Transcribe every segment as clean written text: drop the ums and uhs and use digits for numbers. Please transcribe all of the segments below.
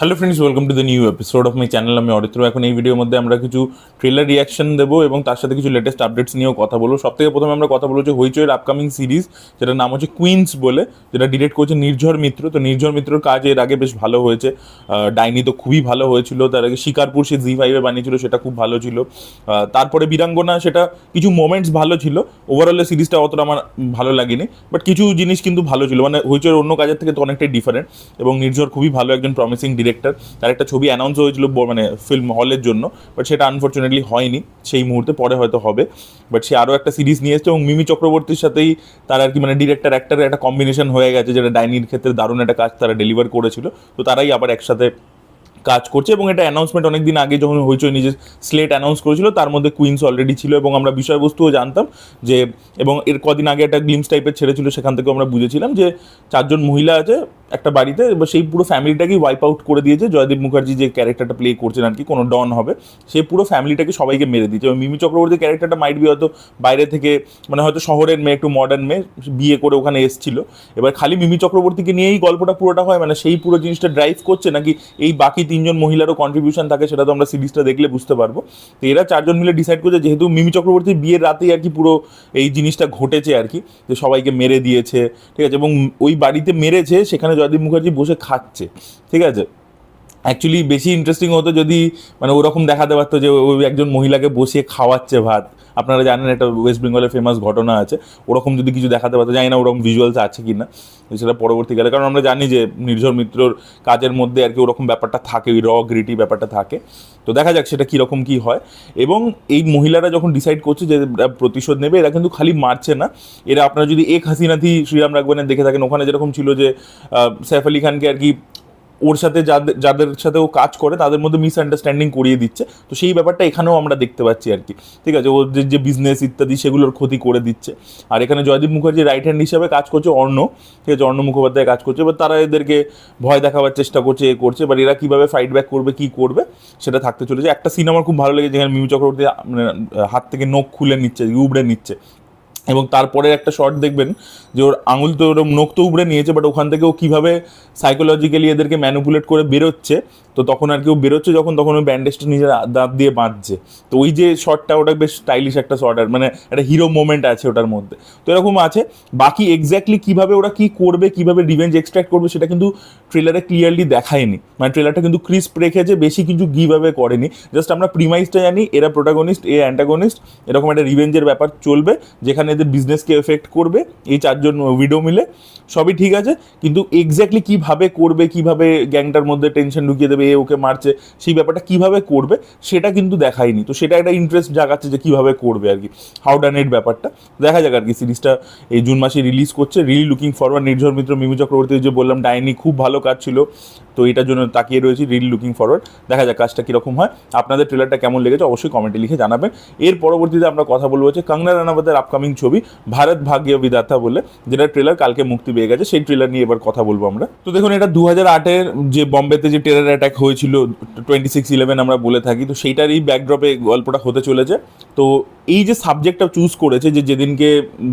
Hello friends, welcome to the new episode of my channel. আমি অরিত্র। এখন এই ভিডিওর মধ্যে আমরা কিছু ট্রেলার রিয়াকশন দেবো এবং তার সাথে কিছু লেটেস্ট আপডেটস নিয়েও কথা বলবো। সব থেকে প্রথমে আমরা কথা বলবো যে হইচইয়ের আপকামিং সিরিজ, যেটার নাম হচ্ছে কুইন্স বলে, যেটা ডিরেক্ট করছে নির্ঝর মিত্র। তো নির্ঝর মিত্রর কাজ এর আগে বেশ ভালো হয়েছে। ডাইনি তো খুবই ভালো হয়েছিল, তার আগে শিকারপুর সে জি5-এ বানিয়েছিল, সেটা খুব ভালো ছিল। তারপরে বীরাঙ্গনা, সেটা কিছু মোমেন্টস ভালো ছিল। ওভারঅল সিরিজটা অতটা আমার ভালো লাগেনি, বাট কিছু জিনিস কিন্তু ভালো ছিল। মানে হইচইয়ের অন্য কাজের থেকে তো অনেকটাই ডিফারেন্ট। এবং নির্ঝর খুবই ভালো একজন প্রমিসিং ডিরেক্টর। তার একটা ছবি অ্যানাউন্স হয়েছিল মানে ফিল্ম হলের জন্য, বাট সেটা আনফর্চুনেটলি হয়নি সেই মুহূর্তে, পরে হয়তো হবে। বাট সে আরও একটা সিরিজ নিয়ে এসছে এবং মিমি চক্রবর্তীর সাথেই তার আর কি মানে ডিরেক্টর অ্যাক্টরের একটা কম্বিনেশন হয়ে গেছে, যেটা ডাইনির ক্ষেত্রে দারুণ একটা কাজ তারা ডেলিভার করেছিল। তো তারাই আবার একসাথে কাজ করছে এবং এটা অ্যানাউন্সমেন্ট অনেক দিন আগে যখন হইচই নিজের স্লেট অ্যানাউন্স করেছিল, তার মধ্যে কুইন্স অলরেডি ছিল এবং আমরা বিষয়বস্তুও জানতাম যে, এবং এর কদিন আগে একটা গ্লিমস টাইপের ছেড়েছিল, সেখান থেকে আমরা বুঝেছিলাম যে 4জন মহিলা আছে একটা বাড়িতে, এবার সেই পুরো ফ্যামিলিটাকেই ওয়াইপ আউট করে দিয়েছে। জয়দীপ মুখার্জি যে ক্যারেক্টারটা প্লে করছেন আর কি, কোনো ডন হবে, সে পুরো ফ্যামিলিটাকে সবাইকে মেরে দিয়েছে। এবং মিমি চক্রবর্তীর ক্যারেক্টারটা মাইট বি হয়তো বাইরে থেকে, মানে হয়তো শহরের মেয়ে, একটু মডার্ন মেয়ে, বিয়ে করে ওখানে এসেছিল। এবার খালি মিমি চক্রবর্তীকে নিয়েই গল্পটা পুরোটা হয়, মানে সেই পুরো জিনিসটা ড্রাইভ করছে নাকি এই বাকি 3জন মহিলারও কন্ট্রিবিউশন থাকে, সেটা তো আমরা সিরিজটা দেখলে বুঝতে পারবো। তো এরা 4জন মিলে ডিসাইড করছে, যেহেতু মিমি চক্রবর্তীর বিয়ের রাতেই আর কি পুরো এই জিনিসটা ঘটেছে আর কি, যে সবাইকে মেরে দিয়েছে, ঠিক আছে। এবং ওই বাড়িতে মেরেছে, সেখানে জয়দীপ মুখার্জি বসে খাচ্ছে, ঠিক আছে। অ্যাকচুয়ালি বেশি ইন্টারেস্টিং হতো যদি মানে ওরকম দেখাতে পারতো যে ওই একজন মহিলাকে বসিয়ে খাওয়াচ্ছে ভাত। আপনারা জানেন একটা ওয়েস্ট বেঙ্গলের ফেমাস ঘটনা আছে, ওরকম যদি কিছু দেখাতে পারতো, জানি না ওরকম ভিজুয়ালস আছে কি না সেটা পরবর্তীকালে, কারণ আমরা জানি যে নির্ঝর মিত্রর কাজের মধ্যে আর কি ওরকম ব্যাপারটা থাকে, ওই গ্রিটি ব্যাপারটা থাকে। তো দেখা যাক সেটা কীরকম কী হয়। এবং এই মহিলারা যখন ডিসাইড করছে যে প্রতিশোধ নেবে, এরা কিন্তু খালি মারছে না, এরা আপনারা যদি এক হাসিনাথি শ্রীরাম রাঘবনের দেখে থাকেন, ওখানে যেরকম ছিল যে সাইফ আলী খানকে আর কি ওর সাথে যাদের সাথে ও কাজ করে তাদের মধ্যে মিসআন্ডারস্ট্যান্ডিং করিয়ে দিচ্ছে, তো সেই ব্যাপারটা এখানেও আমরা দেখতে পাচ্ছি আর কি, ঠিক আছে। ওদের যে বিজনেস ইত্যাদি সেগুলোর ক্ষতি করে দিচ্ছে। আর এখানে জয়দীপ মুখার্জি রাইট হ্যান্ড হিসাবে কাজ করছে অর্ণ, ঠিক আছে, অর্ণ মুখোপাধ্যায় কাজ করছে। এবার তারা এদেরকে ভয় দেখাবার চেষ্টা করছে, এ করছে, এবার এরা কীভাবে ফাইট ব্যাক করবে, কী করবে, সেটা থাকতে চলেছে। একটা সিন আমার খুব ভালো লেগেছে, যেখানে মিমি চক্রবর্তী মানে হাত থেকে নখ খুলে নিচ্ছে, উবড়ে নিচ্ছে, এবং তারপরে একটা শট দেখবেন যে ওর আঙুল তো ওর নখ তো উবড়ে নিয়েছে, বাট ওখান থেকে ও কীভাবে সাইকোলজিক্যালি এদেরকে ম্যানুপুলেট করে বেরোচ্ছে। তো তখন আর কি ও বেরোচ্ছে তখন ওই ব্যান্ডেজটা নিজের দাঁত দিয়ে বাঁধছে। তো ওই যে শটটা, ওটা বেশ স্টাইলিশ একটা শট, আর মানে একটা হিরো মোমেন্ট আছে ওটার মধ্যে। তো এরকম আছে। বাকি এক্স্যাক্টলি কীভাবে ওরা কী করবে, কীভাবে রিভেঞ্জ এক্সট্র্যাক্ট করবে, সেটা কিন্তু ট্রেলারে ক্লিয়ারলি দেখায়নি। মানে ট্রেলারটা কিন্তু ক্রিস্প রেখেছে, বেশি কিছু গিভ অ্যাওয়ে করেনি। জাস্ট আমরা প্রিমাইসটা জানি, এরা প্রোটাগনিস্ট, এ অ্যান্টাগনিস্ট, এরকম একটা রিভেঞ্জের ব্যাপার চলবে, যেখানে এদের বিজনেসকে এফেক্ট করবে এই 4জন উইডো মিলে। সবই ঠিক আছে, কিন্তু এক্স্যাক্টলি কীভাবে করবে, কীভাবে গ্যাংটার মধ্যে টেনশন ঢুকিয়ে দেবে, এ ওকে মারছে, সেই ব্যাপারটা কীভাবে করবে সেটা কিন্তু দেখায়নি। তো সেটা একটা ইন্টারেস্ট জাগাচ্ছে যে কীভাবে করবে আর কি, হাউ ডান ইট ব্যাপারটা। দেখা যাক আর কি। সিরিজটা এই জুন মাসে রিলিজ করছে, রিলি লুকিং ফরওয়ার্ড। নির্ঝর মিত্র, মিমি চক্রবর্তী, যে বললাম ডাইনি খুব ভালো কাজ ছিল, তো এটার জন্য তাকিয়ে রয়েছি, রিলি লুকিং ফরওয়ার্ড। দেখা যাক কাজটা কীরকম হয়। আপনাদের ট্রেলারটা কেমন লেগেছে অবশ্যই কমেন্টে লিখে জানাবেন। এর পরবর্তীতে আমরা কথা বলবো হচ্ছে কঙ্গনা রানাওয়াতের আপকামিং ছবি ভারত ভাগ্য বিধাতা বলে, যেটা ট্রেলার কালকে মুক্তি পেয়ে গেছে, সেই ট্রেলার নিয়ে এবার কথা বলবো আমরা। তো দেখুন, এটা 2008-এর যে বম্বেতে যে টেরর অ্যাটাক হয়েছিল 26/11 আমরা বলে থাকি, তো সেইটারই ব্যাকড্রপে গল্পটা হতে চলেছে। তো এই যে সাবজেক্টটা চুজ করেছে, যে যেদিনকে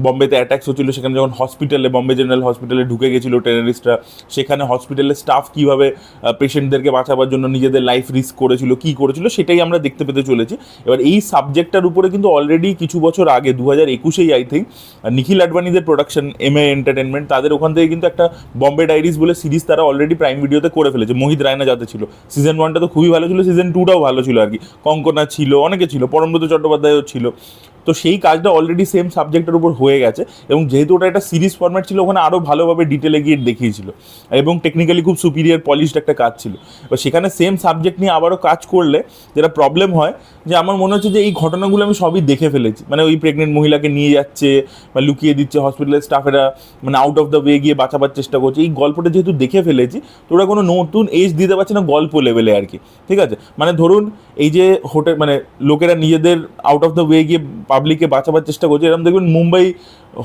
বম্বেতে অ্যাটাক্স হচ্ছিল, সেখানে যখন হসপিটালে, বম্বে জেনারেল হসপিটালে ঢুকে গেছিলো টেররিস্টরা, সেখানে হসপিটালের স্টাফ কীভাবে পেশেন্টদেরকে বাঁচাবার জন্য নিজেদের লাইফ রিস্ক করেছিল, কী করেছিল, সেটাই আমরা দেখতে পেতে চলেছি। এবার এই সাবজেক্টটার উপরে কিন্তু অলরেডি কিছু বছর আগে 2021-এই আই থিঙ্ক নিখিল আডবাণীদের প্রোডাকশন এমএ এন্টারটেনমেন্ট, তাদের ওখান থেকে কিন্তু একটা বম্বে ডায়েরিজ বলে সিরিজ তারা অলরেডি প্রাইম ভিডিওতে করে ফেলেছে। মোহিত রায়না যাতে ছিল, সিজন 1টা তো খুবই ভালো ছিল, সিজন 2টাও ভালো ছিল আর কি, কঙ্কনা ছিল, অনেকে ছিল, পরমব্রত চট্টোপাধ্যায়ও ছিল। তো সেই কাজটা অলরেডি সেম সাবজেক্টের উপর হয়ে গেছে, এবং যেহেতু ওটা একটা সিরিজ ফরম্যাট ছিল, ওখানে আরও ভালোভাবে ডিটেলে গিয়ে দেখিয়েছিল, এবং টেকনিক্যালি খুব সুপিরিয়ার পলিশড একটা কাজ ছিল। এবার সেখানে সেম সাবজেক্ট নিয়ে আবারও কাজ করলে যেটা প্রবলেম হয়, যে আমার মনে হচ্ছে যে এই ঘটনাগুলো আমি সবই দেখে ফেলেছি। মানে ওই প্রেগনেন্ট মহিলাকে নিয়ে যাচ্ছে বা লুকিয়ে দিচ্ছে, হসপিটালের স্টাফেরা মানে আউট অফ দ্য ওয়ে গিয়ে বাঁচাবার চেষ্টা করছে, এই গল্পটা যেহেতু দেখে ফেলেছি, তো ওরা কোনো নতুন এজ দিতে পারছে না গল্প লেভেলে আর কি, ঠিক আছে। মানে ধরুন এই যে হোটেল, মানে লোকেরা নিজেদের আউট অফ দ্য ওয়ে গিয়ে পাবলিককে বাঁচাবার চেষ্টা করছে, এরকম দেখবেন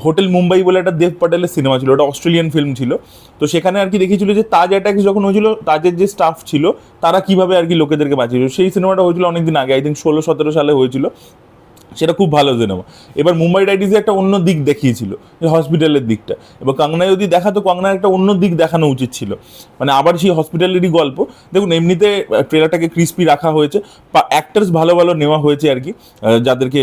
হোটেল মুম্বাই বলে একটা দেব পাটেলের সিনেমা ছিল, ওটা অস্ট্রেলিয়ান ফিল্ম ছিল। তো সেখানে আর কি দেখিয়েছিল যে তাজ অ্যাটাক যখন হয়েছিল, তাজের যে স্টাফ ছিল তারা কীভাবে আর কি লোকেদেরকে বাঁচিয়েছিল। সেই সিনেমাটা হয়েছিল অনেকদিন আগে, আই থিঙ্ক 16-17 সালে হয়েছিল। সেটা খুব ভালো সিনেমা। এবার মুম্বাই ডাইরিজে একটা অন্য দিক দেখিয়েছিল, যে হসপিটালের দিকটা। এবার কঙ্গনায় যদি দেখাতো, কঙ্গনার একটা অন্য দিক দেখানো উচিত ছিল, মানে আবার সেই হসপিটালেরই গল্প। দেখুন এমনিতে ট্রেলারটাকে ক্রিস্পি রাখা হয়েছে, অ্যাক্টার্স ভালো ভালো নেওয়া হয়েছে আর কি, যাদেরকে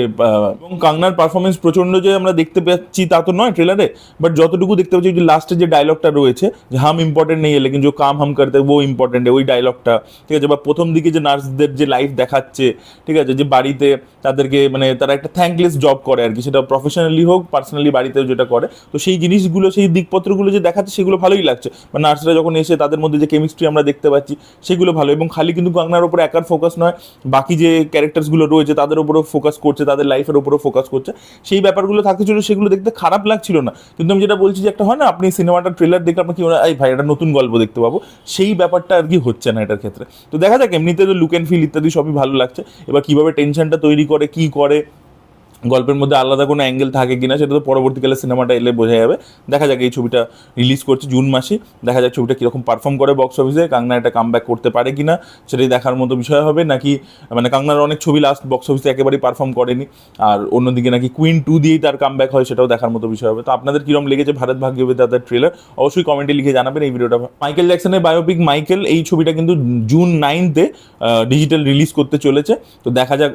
এবং কঙ্গনার পারফরমেন্স প্রচণ্ড যে আমরা দেখতে পাচ্ছি তা তো নয় ট্রেলারে, বাট যতটুকু দেখতে পাচ্ছি যে লাস্টে যে ডায়লগটা রয়েছে, যে হাম ইম্পর্টেন্ট নেই লেকিন যে কাম হাম করতে ও ইম্পর্টেন্ট, ওই ডায়লগটা, ঠিক আছে। বা প্রথম দিকে যে নার্সদের যে লাইফ দেখাচ্ছে, ঠিক আছে, যে বাড়িতে তাদেরকে মানে তারা একটা থ্যাঙ্কলেস জব করে আর কি, সেটা প্রফেশনালি হোক পার্সোনালি বাড়িতেও যেটা করে, তো সেই জিনিসগুলো সেই দিকপত্রগুলো যে দেখাচ্ছে সেগুলো ভালোই লাগছে। বা নার্সরা যখন এসে তাদের মধ্যে যে কেমিস্ট্রি আমরা দেখতে পাচ্ছি সেগুলো ভালো। এবং খালি কিন্তু কঙ্গনার ওপরে একার ফোকাস নয়, বাকি যে ক্যারেক্টার্সগুলো রয়েছে তাদের উপরেও ফোকাস করছে, তাদের লাইফের উপরেও ফোকাস করছে, সেই ব্যাপারগুলো থাকতে ছিল, সেগুলো দেখতে খারাপ লাগছিল না। কিন্তু আমি যেটা বলছি যে একটা হয় না, আপনি সিনেমাটার ট্রেলার দেখে আপনার কি মনে হয়, এই ভাই একটা নতুন গল্প দেখতে পাবো, সেই ব্যাপারটা আর কি হচ্ছে না এটার ক্ষেত্রে। তো দেখা যাক, এমনিতে তো লুক অ্যান্ড ফিল ইত্যাদি সবই ভালো লাগছে। এবার কীভাবে টেনশনটা তৈরি করে, কী করে, গল্পের মধ্যে আলাদা কোনো অ্যাঙ্গেল থাকে কিনা, সেটা তো পরবর্তীকালে সিনেমাটা এলে বোঝা যাবে। দেখা যাক, এই ছবিটা রিলিজ করছে জুন মাসে, দেখা যাক ছবিটা কীরকম পারফর্ম করে বক্স অফিসে, কাঙ্গনা এটা কামব্যাক করতে পারে কিনা সেটাই দেখার মতো বিষয় হবে। নাকি মানে কাঙ্গনার অনেক ছবি লাস্ট বক্স অফিসে একেবারেই পারফর্ম করেনি, আর অন্যদিকে নাকি কুইন 2 দিয়েই তার কামব্যাক হয়, সেটাও দেখার মতো বিষয় হবে। তো আপনাদের কীরকম লেগেছে ভারত ভাগ্যবিধাতার ট্রেলার, অবশ্যই কমেন্টে লিখে জানাবেন এই ভিডিওটা। মাইকেল জ্যাকসনের বায়োপিক মাইকেল, এই ছবিটা কিন্তু জুন 9-এ ডিজিটাল রিলিজ করতে চলেছে। তো দেখা যাক,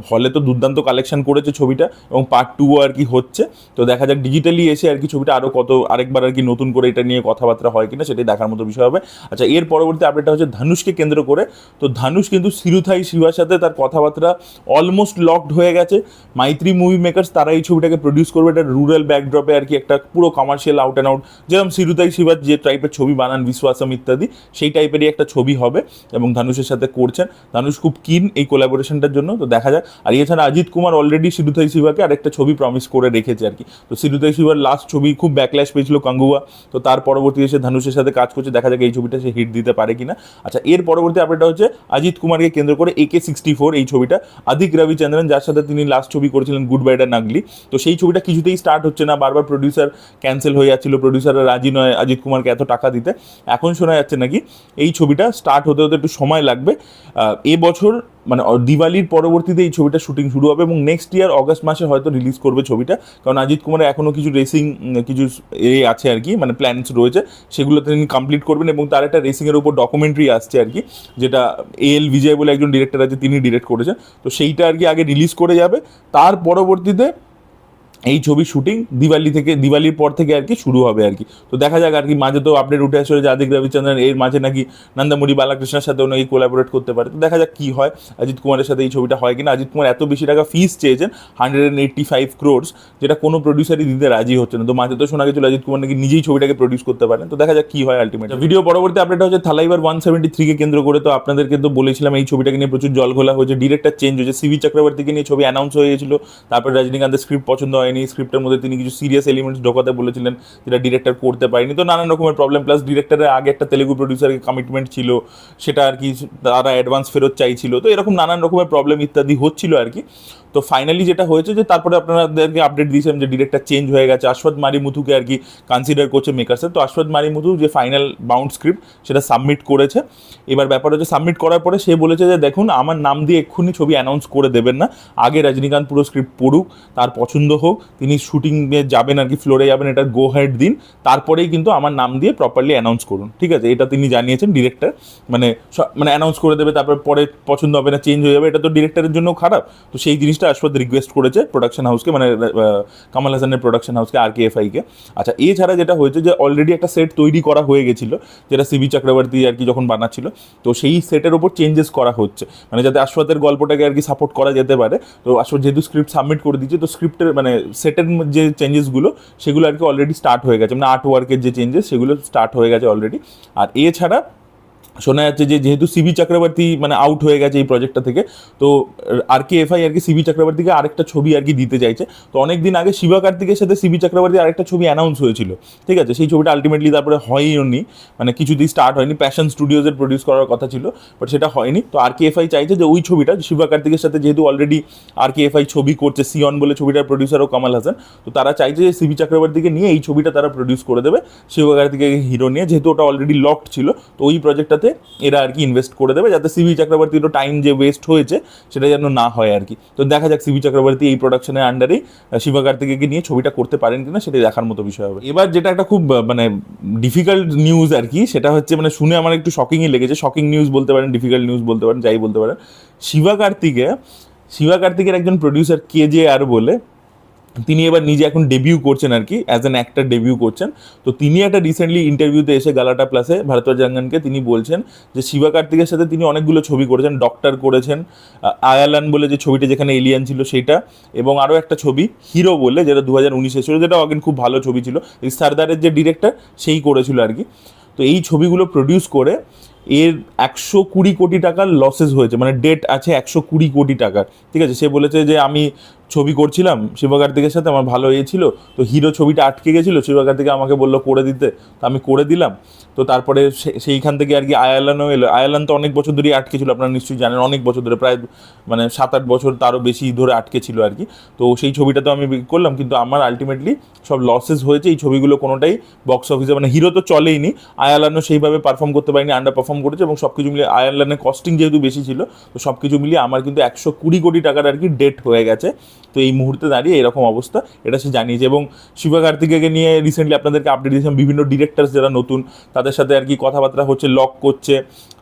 হলে তো দুর্দান্ত কালেকশন করেছে ছবিটা, এবং পার্ট 2 আর কি হচ্ছে। তো দেখা যাক ডিজিটালি এসে আর কি ছবিটা আরও আরেকবার আর কি নতুন করে এটা নিয়ে কথাবার্তা হয় কিনা, সেটাই দেখার মতো বিষয় হবে। আচ্ছা, এর পরবর্তী আপডেটটা হচ্ছে ধানুষকে কেন্দ্র করে। তো ধানুষ কিন্তু সিরুথাই শিবার সাথে তার কথাবার্তা অলমোস্ট লকড হয়ে গেছে। মাইত্রী মুভি মেকার্স তারা এই ছবিটাকে প্রডিউস করবে, এটা রুরাল ব্যাকড্রপে আর কি, একটা পুরো কমার্শিয়াল আউট অ্যান্ড আউট, যেরকম সিরুথাই শিবার যে টাইপের ছবি বানান বিশ্বাসম ইত্যাদি, সেই টাইপেরই একটা ছবি হবে, এবং ধানুষের সাথে করছেন। ধানুষ খুব কিন এই কোলাবোরেশনটার জন্য, তো দেখা যাক। আর এছাড়া অজিত কুমার অলরেডি সিরুথাই শিবাকে আরেকটা ছবি প্রমিস করে রেখেছে আর কি। তো সিরুথাই শিবার লাস্ট ছবি খুব ব্যাকল্যাশ পেয়েছিল কাঙ্গুয়া, তো তার পরবর্তী এসে ধানুষের সাথে কাজ করছে, দেখা যাক এই ছবিটা সে হিট দিতে পারে কিনা। আচ্ছা, এর পরবর্তী আপডেটটা হচ্ছে অজিত কুমারকে কেন্দ্র করে AK-64 এই ছবিটা, আদিক রবিচন্দ্রন যার সাথে তিনি লাস্ট ছবি করেছিলেন গুড বাইডা নাগলি, তো সেই ছবিটা কিছুতেই স্টার্ট হচ্ছে না, বারবার প্রডিউসার ক্যান্সেল হয়ে যাচ্ছিল, প্রডিউসাররা রাজি নয় অজিত কুমারকে এত টাকা দিতে। এখন শোনা যাচ্ছে নাকি এই ছবিটা স্টার্ট হতে হতে একটু সময় লাগবে, এবছর মানে দিওয়ালির পরবর্তীতে এই ছবিটা শুটিং শুরু হবে, এবং নেক্সট ইয়ার অগস্ট মাসে হয়তো রিলিজ করবে ছবিটা। কারণ অজিত কুমারের এখনও কিছু রেসিং কিছু আছে আর কি, মানে প্ল্যানস রয়েছে, সেগুলোতে তিনি কমপ্লিট করবেন। এবং তার একটা রেসিংয়ের উপর ডকুমেন্টারি আসছে আর কি, যেটা AL বিজয় বলে একজন ডিরেক্টর আছে, তিনি ডিরেক্ট করেছেন। তো সেইটা আর কি আগে রিলিজ করে যাবে, তার পরবর্তীতে এই ছবি শুটিং দিওয়ালির পর থেকে আর কি শুরু হবে আর কি। তো দেখা যাক আর কি, মাঝে তো আপডেট উঠে আসলে যে আদিক রবিচন্দ্রন এর মাঝে নাকি নন্দমুরি বালাকৃষ্ণের সাথেও নাকি কোলাবোরেট করতে পারে। তো দেখা যাক কী হয়, অজিত কুমারের সাথে এই ছবিটা হয় কিনা। অজিত কুমার এত বেশি টাকা ফিস চেয়েছেন, 185 crores, যেটা কোনো প্রডিউসারই দিতে রাজি হচ্ছে না। তো মাঝে তো শোনা গেছিল অজিত কুমার নাকি নিজেই ছবিটাকে প্রডিউস করতে পারেন। তো দেখা যাক কী হয় আলটিমেট। ভিডিও পরবর্তী আপডেট হচ্ছে থালাইভার 173-কে কেন্দ্র করে। তো আপনাদেরকে তো বলেছিলাম এই ছবিটাকে নিয়ে প্রচুর জল ঘোলা হয়েছে, ডিরেক্টর চেঞ্জ হয়েছে, CV চক্রবর্তীকে নিয়ে ছবি অ্যানাউন্স হয়ে গেছিল, তারপর রজনীকান্তের স্ক্রিপ্ট পছন্দ হয়নি, স্ক্রিপ্টের মধ্যে তিনি কিছু সিরিয়াস এলিমেন্টস ঢোকাতে বলেছিলেন, যেটা ডিরেক্টর করতে পারেনি। তো নানান রকমের প্রবলেম, প্লাস ডিরেক্টরের আগে একটা তেলেগু প্রডিউসারের কমিটমেন্ট ছিল, সেটা আর কি তারা অ্যাডভান্স ফেরত চাইছিল। তো এরকম নানান রকমের প্রবলেম ইত্যাদি হচ্ছিল আর কি। তো ফাইনালি যেটা হয়েছে যে তারপরে আপনাদেরকে আপডেট দিয়েছিলাম যে ডিরেক্টর চেঞ্জ হয়ে গেছে, আশফাত মারিমুথুকে আর কি কনসিডার করছে মেকার্সে। তো আশফাত মারিমুথু যে ফাইনাল বাউন্ড স্ক্রিপ্ট সেটা সাবমিট করেছে। এবার ব্যাপার হচ্ছে সাবমিট করার পরে সে বলেছে যে দেখুন, আমার নাম দিয়ে এক্ষুনি ছবি অ্যানাউন্স করে দেবেন না, আগে রজনীকান্ত পুরো স্ক্রিপ্ট পড়ুক, তার পছন্দ হোক, তিনি শুটিংয়ে যাবেন আর কি, ফ্লোরে যাবেন, এটা গো হেড দিন, তারপরেই কিন্তু আমার নাম দিয়ে প্রপারলি অ্যানাউন্স করুন, ঠিক আছে। এটা তিনি জানিয়েছেন ডিরেক্টর, মানে অ্যানাউন্স করে দেবে, তারপর পরে পছন্দ হবে না, চেঞ্জ হয়ে যাবে, এটা তো ডিরেক্টরের জন্য খারাপ। তো সেই জিনিসটা আশফাত রিকোয়েস্ট করেছে প্রোডাকশন হাউসকে, মানে কামাল হাসানের প্রোডাকশন হাউসকে, RKFI-কে। আচ্ছা, এছাড়া যেটা হয়েছে যে অলরেডি একটা সেট তৈরি করা হয়ে গেছিলো, যেটা CV চক্রবর্তী আর কি যখন বানাচ্ছিল, তো সেই সেটের ওপর চেঞ্জেস করা হচ্ছে, মানে যাতে আশফাতের গল্পটাকে আর কি সাপোর্ট করা যেতে পারে। তো আশফাত যেহেতু স্ক্রিপ্ট সাবমিট করে দিচ্ছে, তো স্ক্রিপ্টের মানে সেটের যে চেঞ্জেসগুলো সেগুলো আর কি অলরেডি স্টার্ট হয়ে গেছে, মানে আর্ট ওয়ার্কের যে চেঞ্জেস সেগুলো স্টার্ট হয়ে গেছে অলরেডি। আর এছাড়া শোনা যাচ্ছে যে যেহেতু CV চক্রবর্তী মানে আউট হয়ে গেছে এই প্রজেক্টটা থেকে, তো RKFI আর কি CV চক্রবর্তীকে আরেকটা ছবি আর কি দিতে চাইছে। তো অনেক দিন আগে শিবা কার্তিকের সাথে CV চক্রবর্তী আরেকটা ছবি অ্যানাউন্স হয়েছিল, ঠিক আছে। সেই ছবিটা আলটিমেটলি তারপরে হয়নি, মানে কিছুতেই স্টার্ট হয়নি, প্যাশন স্টুডিওজের প্রডিউস করার কথা ছিল, বাট সেটা হয়নি। তো RKFI চাইছে যে ওই ছবিটা শিবা কার্তিকের সাথে, যেহেতু অলরেডি RKFI ছবি করছে, সিয়ন বলে ছবিটার প্রডিউসারও কামাল হাসান, তো তারা চাইছে যে CV চক্রবর্তীকে নিয়ে এই ছবিটা তারা প্রডিউস করে দেবে, শিবা কার্তিকের হিরো নিয়ে, যেহেতু ওটা অলরেডি লকড ছিল। তো ওই প্রজেক্টটাতে এরা আর কি ইনভেস্ট করে দেবে, যাতে সিবি চক্রবর্তীরও টাইম যে ওয়েস্ট হয়েছে সেটা যেন না হয় আর কি। তো দেখা যাক সিবি চক্রবর্তী এই প্রোডাকশনের আন্ডারেই শিবা কার্তিকেয়কে নিয়ে ছবিটা করতে পারেন কিনা, সেটাই দেখার মতো বিষয় হবে। এবার যেটা একটা খুব মানে ডিফিকাল্ট নিউজ আর কি, সেটা হচ্ছে মানে শুনে আমার একটু শকিংই লেগেছে, শকিং নিউজ বলতে পারেন, ডিফিকাল্ট নিউজ বলতে পারেন, যাই বলতে পারেন। শিবা কার্তিকের একজন প্রডিউসার KJR বলে, তিনি এবার নিজে এখন ডেবিউ করছেন আর কি, অ্যাজ অ্যান অ্যাক্টর ডেবিউ করছেন। তো তিনি একটা রিসেন্টলি ইন্টারভিউতে এসে গালাটা প্লাসে ভারতোয়াজ জাঙ্গানকে তিনি বলছেন যে শিবা কার্তিকের সাথে তিনি অনেকগুলো ছবি করেছেন, ডক্টর করেছেন, আয়ালান বলে যে ছবিটা যেখানে এলিয়ান ছিল সেইটা, এবং আরও একটা ছবি হিরো বলে যেটা 2019 ছিল, যেটা আগেন খুব ভালো ছবি ছিল, এই সর্দারের যে ডিরেক্টর সেই করেছিল আর কি। তো এই ছবিগুলো প্রডিউস করে এর 120 কোটি টাকার লসেস হয়েছে, মানে ডেট আছে 120 কোটি টাকার, ঠিক আছে। সে বলেছে যে আমি ছবি করছিলাম শিবা কার্তিকের সাথে, আমার ভালো ছিল, তো হিরো ছবিটা আটকে গেছিলো, শিবা কার্তিক আমাকে বললো করে দিতে, তো আমি করে দিলাম। তো তারপরে সেইখান থেকে আর কি আয়ালানও এলো। আয়ালান তো অনেক বছর ধরেই আটকে ছিল, আপনারা নিশ্চয়ই জানেন, অনেক বছর ধরে, প্রায় মানে 7-8 বছর তারও বেশি ধরে আটকে ছিল আর কি। তো সেই ছবিটা তো আমি করলাম, কিন্তু আমার আলটিমেটলি সব লসেস হয়েছে, এই ছবিগুলো কোনোটাই বক্স অফিসে, মানে হিরো তো চলেইনি, আয়ালানও সেইভাবে পারফর্ম করতে পারেনি, আন্ডার পারফর্ম করেছে, এবং সব কিছু মিলিয়ে আয়ারল্যান্ডের কস্টিং যেহেতু বেশি ছিল, তো সব কিছু মিলিয়ে আমার কিন্তু 120 কোটি টাকার আর কি ডেট হয়ে গেছে। তো এই মুহূর্তে দাঁড়িয়ে এরকম অবস্থা, এটা সে জানিয়েছে। এবং শিবা কার্তিকেয়কে নিয়ে রিসেন্টলি আপনাদেরকে আপডেট দিয়েছিলাম, বিভিন্ন ডিরেক্টরস যারা নতুন তাদের সাথে আর কি কথাবার্তা হচ্ছে, লক করছে,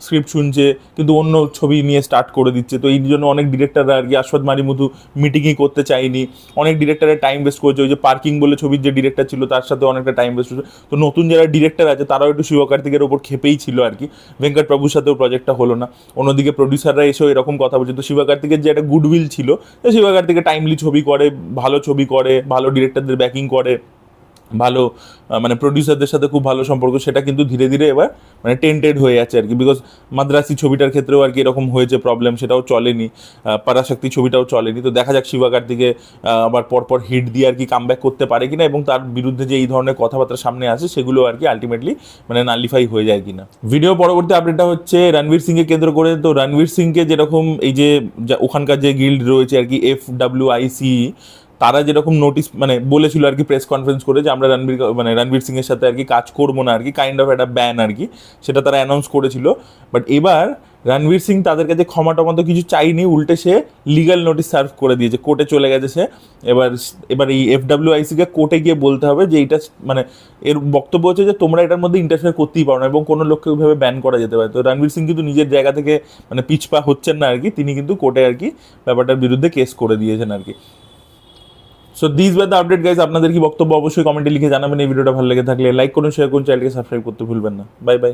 স্ক্রিপ্ট শুনছে, কিন্তু অন্য ছবি নিয়ে স্টার্ট করে দিচ্ছে। তো এই জন্য অনেক ডিরেক্টররা আর কি আশফাক মারিমুথু মিটিংই করতে চায়নি, অনেক ডিরেক্টরের টাইম ওয়েস্ট করেছে। ওই যে পার্কিং বলে ছবির যে ডিরেক্টর ছিল তার সাথে অনেকটা টাইম ওয়েস্ট হচ্ছে। তো নতুন যারা ডিরেক্টর আছে তারাও একটু শিবা কার্তিকের ওপর খেপেই ছিল আর কি, ভেঙ্কট প্রভুর সাথেও প্রজেক্টটা হলো না। অন্যদিকে প্রডিউসাররা এসেও এরকম কথা বলছে। তো শিবা কার্তিকের যে একটা গুডউইল ছিল, শিবা কার্তিকের টাইমলি ছবি করে, ভালো ছবি করে, ভালো ডিরেক্টরদের ব্যাকিং করে, ভালো মানে প্রডিউসারদের সাথে খুব ভালো সম্পর্ক, সেটা কিন্তু ধীরে ধীরে এবার মানে টেন্টেড হয়ে যাচ্ছে আর কি। বিকজ মাদ্রাসি ছবিটার ক্ষেত্রেও আর কি এরকম হয়েছে প্রবলেম, সেটাও চলেনি, পরাশক্তি ছবিটাও চলেনি। তো দেখা যাক শিবা কার্তিকে আবার পরপর হিট দিয়ে আর কি কামব্যাক করতে পারে কিনা, এবং তার বিরুদ্ধে যে এই ধরনের কথাবার্তা সামনে আসে সেগুলো আর কি আলটিমেটলি মানে নালিফাই হয়ে যায় কিনা। ভিডিও পরবর্তী আপডেটটা হচ্ছে রণবীর সিংকে কেন্দ্র করে। তো রণবীর সিংকে যেরকম এই যে ওখানকার যে গিল্ড রয়েছে আর কি, FWIC, তারা যেরকম নোটিস মানে বলেছিল আর কি প্রেস কনফারেন্স করে যে আমরা রণবীর সিংয়ের সাথে আর কি কাজ করবো না আর কি, কাইন্ড অফ একটা ব্যান আর কি, সেটা তারা অ্যানাউন্স করেছিল। বাট এবার রণবীর সিং তাদের কাছে ক্ষমা টমা তো কিছু চাইনি, উল্টে সে লিগাল নোটিস সার্ভ করে দিয়েছে, কোর্টে চলে গেছে সে। এবার এই FWIC-কে কোর্টে গিয়ে বলতে হবে যে এইটা মানে এর বক্তব্য হচ্ছে যে তোমরা এটার মধ্যে ইন্টারফেয়ার করতেই পারো না, এবং কোনো লোককে ওইভাবে ব্যান করা যেতে পারে। তো রণবীর সিং কিন্তু নিজের জায়গা থেকে মানে পিছপা হচ্ছেন না আর কি, তিনি কিন্তু কোর্টে আর কি ব্যাপারটার বিরুদ্ধে কেস করে দিয়েছেন আর কি। So this were the update guys. আপনাদের কি বক্তব্য অবশ্যই কমেন্টে লিখে জানাবেন। এই ভিডিওটা ভালো লেগে থাকলে লাইক করুন, শেয়ার করুন, চ্যানেলকে সাবস্ক্রাইব করতে ভুলবেন না। Bye bye.